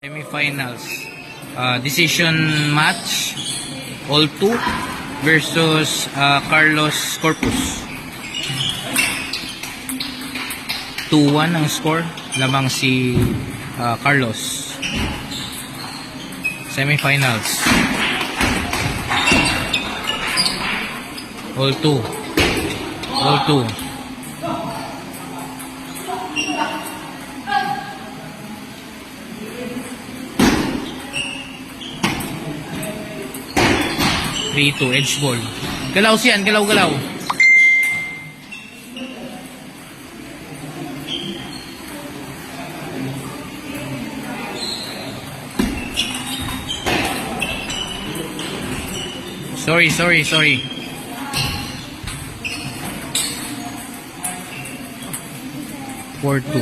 Semifinals. Decision match. All 2 versus Carlos Corpus. 2-1 ang score. Lamang si Carlos. Semifinals. All 2. All 2. 3-2 edge ball. Galaw siyan, galaw-galaw. Sorry. 4-2.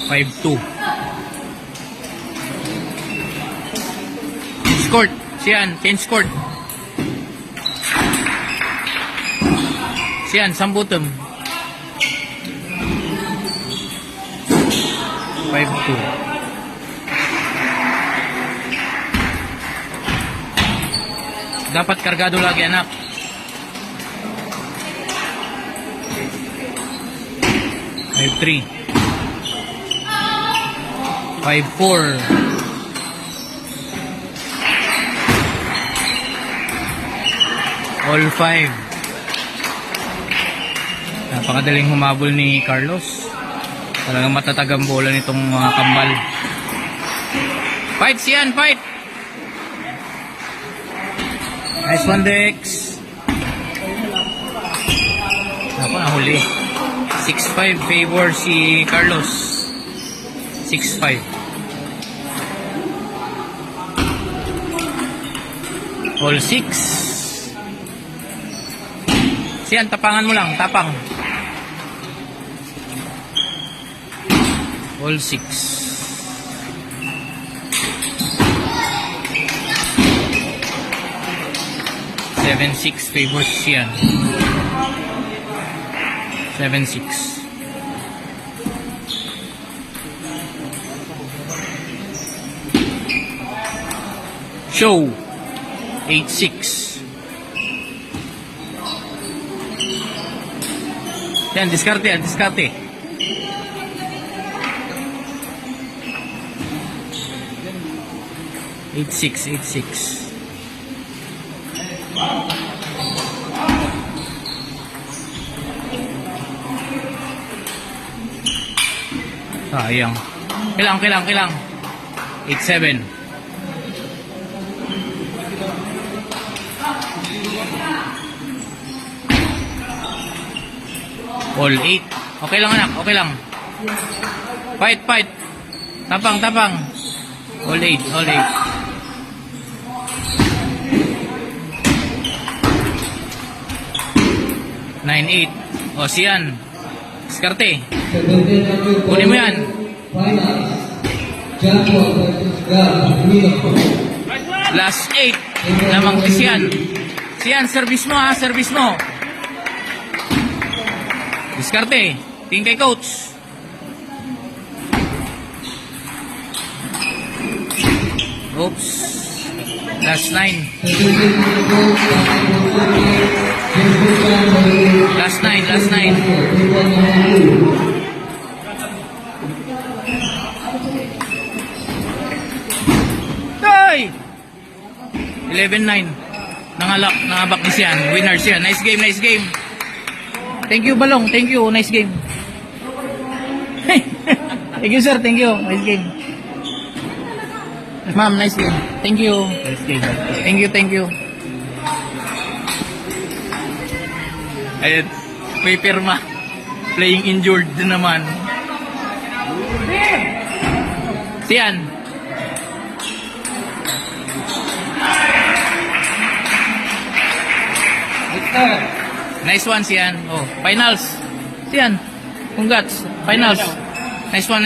5-2. Scored. Siyan, change scored. Siyan, sambutom. 5-2. Dapat kargado lagi, anak. 5-3. 5-4. All 5. Napakadaling humabol ni Carlos. Talagang matatag ang bola nitong mga kambal. Fight siyan, fight! Nice one, Dex. Ako nahuli. 6-5 favor si Carlos. 6-5. All 6. Siyan, tapangan mo lang, tapang. All 6. 7-6 favors siyan. 7-6. Show 8-6. Yan, diskarte yan, diskarte. Eight six. Sayang. Kilang. 8-7. All 8. Okay lang, anak. Okay lang. Fight. Tapang. All 8. 9-8. O, siyan. Diskarte. Kunin mo yan. Last 8. Lamang siyan. Siyan, service mo ha. Service mo. Diskarte. Tingin kay coach. Oops. Last 9. Last 9. Ay! 11-9. Nangabak ni siyan. Winner siya. Nice game. Thank you, Balong. Thank you. Nice game. Thank you, sir. Thank you. Nice game. Ma'am, nice game. Thank you. Nice game. Thank you. Ayun, may pirma. Playing injured din naman. Siyan. Nice one, siyan. Oh, finals. Siyan. Congrats. Finals. Nice one.